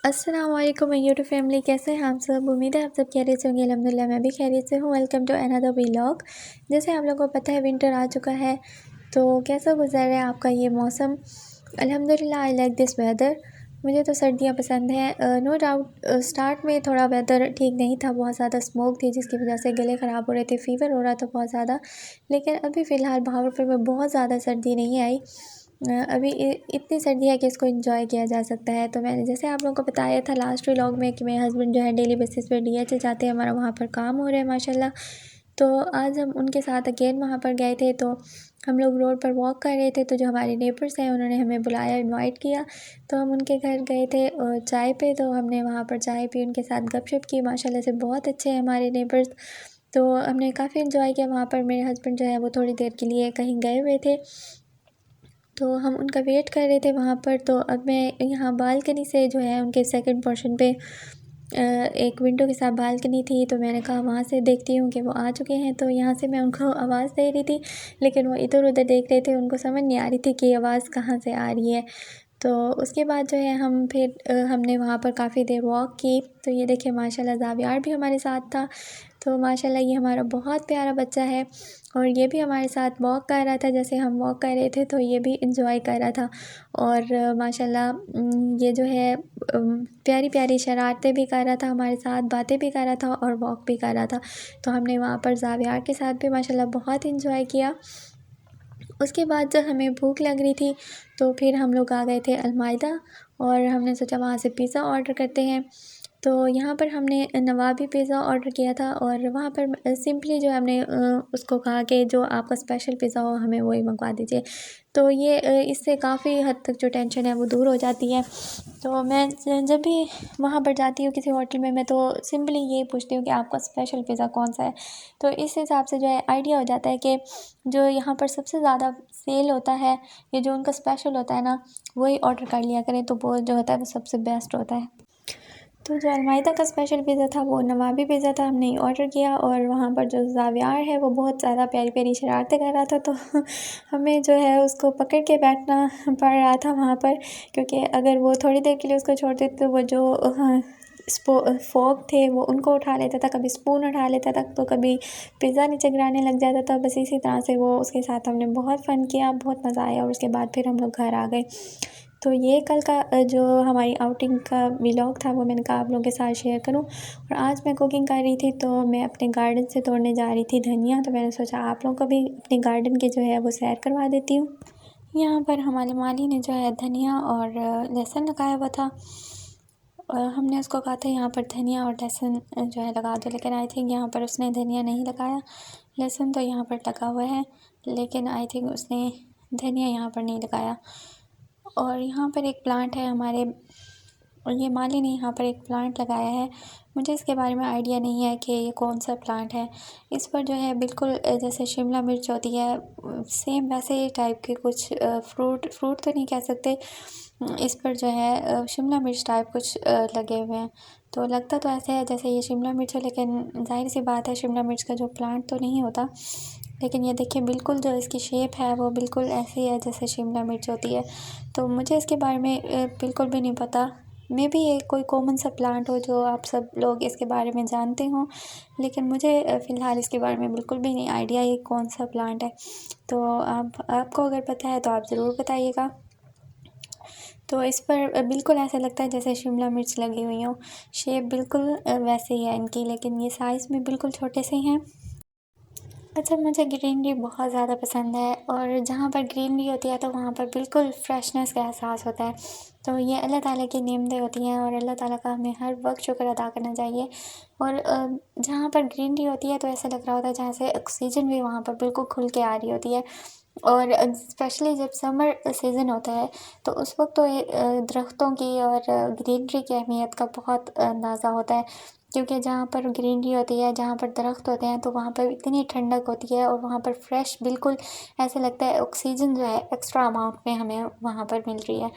अस्सलाम वालेकुम my YouTube family, कैसे हैं आप सब। उम्मीद है आप सब खैरियत से होंगे। अल्हम्दुलिल्लाह मैं भी खैरियत से हूँ। Welcome to another vlog. जैसे आप लोगों को पता है विंटर आ चुका है, तो कैसा गुजर रहा है आपका ये मौसम। अल्हम्दुलिल्लाह आई लाइक दिस वेदर। मुझे तो सर्दियाँ पसंद हैं। नो डाउट स्टार्ट में थोड़ा वेदर ठीक नहीं था, बहुत ज़्यादा स्मोक थी जिसकी वजह से गले ख़राब हो रहे थे, फ़ीवर हो रहा था बहुत ज़्यादा। लेकिन अभी फ़िलहाल भावलपुर में बहुत ज़्यादा सर्दी नहीं आई। अभी इतनी सर्दी है कि इसको एंजॉय किया जा सकता है। तो मैंने जैसे आप लोगों को बताया था लास्ट व्लॉग में कि मेरे हस्बैंड जो है डेली बेसिस पे डीएचए जाते हैं, हमारा वहाँ पर काम हो रहा है माशाल्लाह। तो आज हम उनके साथ अगेन वहाँ पर गए थे। तो हम लोग रोड पर वॉक कर रहे थे, तो जो हमारे नेबर्स हैं उन्होंने हमें बुलाया, इनवाइट किया। तो हम उनके घर गए थे चाय पे। तो हमने वहाँ पर चाय पी, उनके साथ गपशप की। माशाल्लाह से बहुत अच्छे हैं हमारे नेबर्स। तो हमने काफ़ी इन्जॉय किया वहाँ पर। मेरे हस्बैंड जो है वो थोड़ी देर के लिए कहीं गए हुए थे, तो हम उनका वेट कर रहे थे वहाँ पर। तो अब मैं यहाँ बालकनी से जो है उनके सेकंड पोर्शन पे एक विंडो के साथ बालकनी थी, तो मैंने कहा वहाँ से देखती हूँ कि वो आ चुके हैं। तो यहाँ से मैं उनको आवाज़ दे रही थी, लेकिन वो इधर उधर देख रहे थे, उनको समझ नहीं आ रही थी कि आवाज़ कहाँ से आ रही है। तो उसके बाद जो है हम फिर हमने वहाँ पर काफ़ी देर वॉक की। तो ये देखिए माशाल्लाह ज़ावियार भी हमारे साथ था। तो माशाल्लाह ये हमारा बहुत प्यारा बच्चा है, और ये भी हमारे साथ वॉक कर रहा था। जैसे हम वॉक कर रहे थे तो ये भी इंजॉय कर रहा था। और माशाल्लाह ये जो है प्यारी प्यारी शरारतें भी कर रहा था हमारे साथ, बातें भी कर रहा था और वॉक भी कर रहा था। तो हमने वहाँ पर ज़ावियार के साथ भी माशाल्लाह बहुत इंजॉय किया। उसके बाद जब हमें भूख लग रही थी, तो फिर हम लोग आ गए थे अलमाइदा, और हमने सोचा वहाँ से पिज़्ज़ा ऑर्डर करते हैं। तो यहाँ पर हमने नवाबी पिज़्ज़ा ऑर्डर किया था, और वहाँ पर सिंपली जो हमने उसको कहा कि जो आपका स्पेशल पिज़्ज़ा हो हमें वही मंगवा दीजिए। तो ये इससे काफ़ी हद तक जो टेंशन है वो दूर हो जाती है। तो मैं जब भी वहाँ पर जाती हूँ किसी होटल में, मैं तो सिंपली ये पूछती हूँ कि आपका स्पेशल पिज़्ज़ा कौन सा है। तो इस हिसाब से जो है आइडिया हो जाता है कि जो यहाँ पर सबसे ज़्यादा सेल होता है, ये जो उनका स्पेशल होता है ना, वही ऑर्डर कर लिया करें, तो वो जो होता है वो सबसे बेस्ट होता है। तो जो अलमाइदा का स्पेशल पिज़्ज़ा था वो नवाबी पिज़्ज़ा था, हमने ऑर्डर किया। और वहाँ पर जो ज़ावियार है वो बहुत ज़्यादा प्यारी प्यारी शरारतें कर रहा था, तो हमें जो है उसको पकड़ के बैठना पड़ रहा था वहाँ पर, क्योंकि अगर वो थोड़ी देर के लिए उसको छोड़ देते तो वो जो फोर्क थे वो उनको उठा लेता था, कभी स्पून उठा लेता था, तो कभी पिज़्ज़ा नीचे गिराने लग जाता था। बस इसी तरह से वो उसके साथ हमने बहुत फ़न किया, बहुत मज़ा आया। और उसके बाद फिर हम लोग घर आ गए। तो ये कल का जो हमारी आउटिंग का व्लॉग था वो मैंने कहा आप लोगों के साथ शेयर करूं। और आज मैं कुकिंग कर रही थी, तो मैं अपने गार्डन से तोड़ने जा रही थी धनिया। तो मैंने सोचा आप लोगों को भी अपने गार्डन की जो है वो सैर करवा देती हूँ। यहाँ पर हमारे माली ने जो है धनिया और लहसुन लगाया हुआ था, और हमने उसको कहा था यहाँ पर धनिया और लहसुन जो है लगा दो, लेकिन आई थिंक यहाँ पर उसने धनिया नहीं लगाया। लहसुन तो यहाँ पर लगा हुआ है, लेकिन आई थिंक उसने धनिया यहाँ पर नहीं लगाया। और यहाँ पर एक प्लांट है हमारे, और ये माली ने यहाँ पर एक प्लांट लगाया है। मुझे इसके बारे में आइडिया नहीं है कि ये कौन सा प्लांट है। इस पर जो है बिल्कुल जैसे शिमला मिर्च होती है, सेम वैसे ही टाइप के कुछ फ्रूट तो नहीं कह सकते, इस पर जो है शिमला मिर्च टाइप कुछ लगे हुए हैं। तो लगता तो ऐसे है जैसे ये शिमला मिर्च है, लेकिन जाहिर सी बात है शिमला मिर्च का जो प्लांट तो नहीं होता। लेकिन ये देखिए बिल्कुल जो इसकी शेप है वो बिल्कुल ऐसी है जैसे शिमला मिर्च होती है। तो मुझे इसके बारे में बिल्कुल भी नहीं पता। मे बी ये कोई कॉमन सा प्लांट हो जो आप सब लोग इसके बारे में जानते हों, लेकिन मुझे फ़िलहाल इसके बारे में बिल्कुल भी नहीं आइडिया ये कौन सा प्लांट है। तो आपको अगर पता है तो आप ज़रूर बताइएगा। तो इस पर बिल्कुल ऐसा लगता है जैसे शिमला मिर्च लगी हुई हो, शेप बिल्कुल वैसे ही है इनकी, लेकिन ये साइज़ में बिल्कुल छोटे से हैं। अच्छा, मुझे ग्रीनरी बहुत ज़्यादा पसंद है, और जहाँ पर ग्रीनरी होती है तो वहाँ पर बिल्कुल फ्रेशनेस का एहसास होता है। तो ये अल्लाह ताला की नेमतें होती हैं, और अल्लाह ताला का हमें हर वक्त शुक्र अदा करना चाहिए। और जहाँ पर ग्रीनरी होती है तो ऐसा लग रहा होता है जैसे ऑक्सीजन भी वहाँ पर बिल्कुल खुल के आ रही होती है। और स्पेशली जब समर सीज़न होता है तो उस वक्त तो ये दरख्तों की और ग्रीनरी की अहमियत का बहुत अंदाज़ा होता है, क्योंकि जहाँ पर ग्रीनरी होती है, जहाँ पर दरख्त होते हैं, तो वहाँ पर इतनी ठंडक होती है, और वहाँ पर फ्रेश बिल्कुल ऐसा लगता है ऑक्सीजन जो है एक्स्ट्रा अमाउंट में हमें वहाँ पर मिल रही है।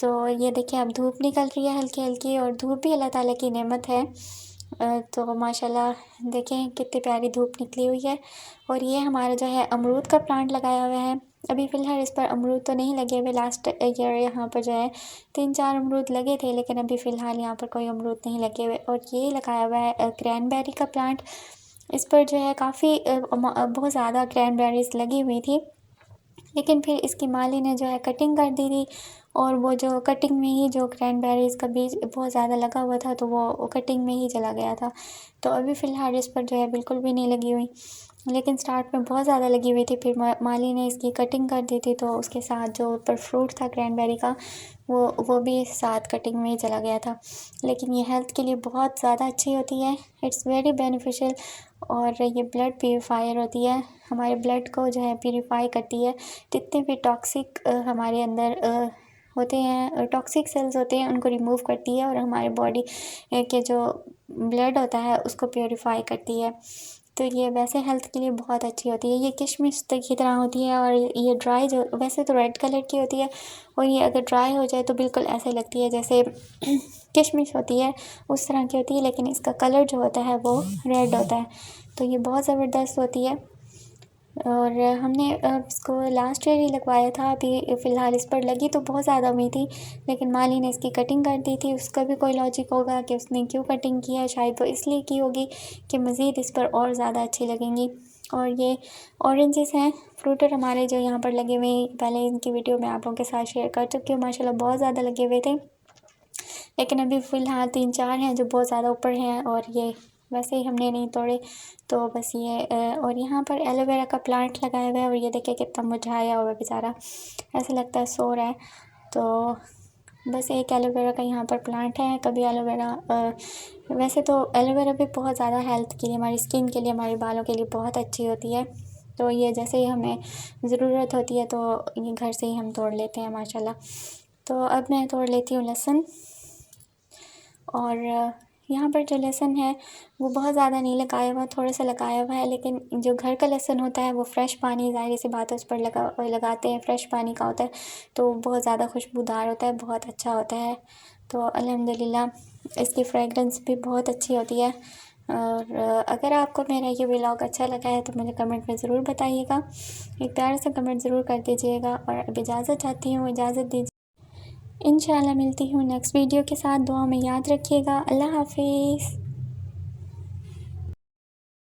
तो ये देखिए अब धूप निकल रही है हल्की हल्की, और धूप भी अल्लाह ताला की नेमत है। तो माशाल्लाह देखें कितनी प्यारी धूप निकली हुई है। और ये हमारा जो है अमरूद का प्लांट लगाया हुआ है, अभी फ़िलहाल इस पर अमरूद तो नहीं लगे हुए। लास्ट ईयर यहाँ पर जो है 3-4 अमरूद लगे थे, लेकिन अभी फ़िलहाल यहाँ पर कोई अमरूद नहीं लगे हुए। और ये लगाया हुआ है क्रैनबेरी का प्लांट। इस पर जो है काफ़ी बहुत ज़्यादा क्रैनबेरीज़ लगी हुई थी, लेकिन फिर इसकी माली ने जो है कटिंग कर दी थी, और वो जो कटिंग में ही जो क्रैनबेरीज़ का बीज बहुत ज़्यादा लगा हुआ था, तो वो कटिंग में ही चला गया था। तो अभी फ़िलहाल इस पर जो है बिल्कुल भी नहीं लगी हुई, लेकिन स्टार्ट में बहुत ज़्यादा लगी हुई थी। फिर माली ने इसकी कटिंग कर दी थी, तो उसके साथ जो ऊपर फ्रूट था क्रैनबेरी का, वो भी साथ कटिंग में ही चला गया था। लेकिन ये हेल्थ के लिए बहुत ज़्यादा अच्छी होती है, इट्स वेरी बेनिफिशियल। और ये ब्लड प्यूरीफायर होती है, हमारे ब्लड को जो है प्यूरीफाई करती है। जितने भी टॉक्सिक हमारे अंदर होते हैं, टॉक्सिक सेल्स होते हैं, उनको रिमूव करती है, और हमारे बॉडी के जो ब्लड होता है उसको प्योरीफाई करती है। तो ये वैसे हेल्थ के लिए बहुत अच्छी होती है। ये किशमिश की तरह होती है, और ये ड्राई जो वैसे तो रेड कलर की होती है, और ये अगर ड्राई हो जाए तो बिल्कुल ऐसे लगती है जैसे किशमिश होती है उस तरह की होती है, लेकिन इसका कलर जो होता है वो रेड होता है। तो ये बहुत ज़बरदस्त होती है। और हमने इसको लास्ट ईयर ही लगवाया था। अभी फ़िलहाल इस पर लगी तो बहुत ज़्यादा हुई थी, लेकिन माली ने इसकी कटिंग कर दी थी। उसका भी कोई लॉजिक होगा कि उसने क्यों कटिंग की है, शायद वो इसलिए की होगी कि मज़ीद इस पर और ज़्यादा अच्छी लगेंगी। और ये ऑरेंजेस हैं, फ्रूटर हमारे जो यहाँ पर लगे हुए हैं, पहले इनकी वीडियो मैं आप लोगों के साथ शेयर कर चुकी हूँ। माशाल्लाह बहुत ज़्यादा लगे हुए थे, लेकिन अभी फ़िलहाल 3-4 हैं जो बहुत ज़्यादा ऊपर हैं, और ये वैसे ही हमने नहीं तोड़े। तो बस ये और यहाँ पर एलोवेरा का प्लांट लगाया हुआ है, और ये देखिए कितना मुरझाया हुआ है बेचारा, ऐसा लगता है सो रहा है। तो बस एक एलोवेरा का यहाँ पर प्लांट है। कभी एलोवेरा वैसे तो एलोवेरा भी बहुत ज़्यादा हेल्थ के लिए, हमारी स्किन के लिए, हमारे बालों के लिए बहुत अच्छी होती है। तो ये जैसे ही हमें ज़रूरत होती है तो ये घर से ही हम तोड़ लेते हैं माशाल्लाह। तो अब मैं तोड़ लेती हूँ लहसुन। और यहाँ पर जो लहसुन है वो बहुत ज़्यादा नहीं लगाया हुआ, थोड़ा सा लगाया हुआ है, लेकिन जो घर का लहसुन होता है वो फ़्रेश पानी, ज़ाहिर सी बात है, उस पर लगाते हैं, फ़्रेश पानी का होता है, तो बहुत ज़्यादा खुशबूदार होता है, बहुत अच्छा होता है। तो अल्हम्दुलिल्लाह इसकी फ्रेगरेंस भी बहुत अच्छी होती है। और अगर आपको मेरा ये व्लॉग अच्छा लगा है तो मुझे कमेंट में ज़रूर बताइएगा, एक प्यारा सा कमेंट ज़रूर कर दीजिएगा। और अब इजाज़त चाहती हूँ, इजाज़त दीजिए। इंशाल्लाह मिलती हूँ नेक्स्ट वीडियो के साथ। दुआ में याद रखिएगा। अल्लाह हाफिज़।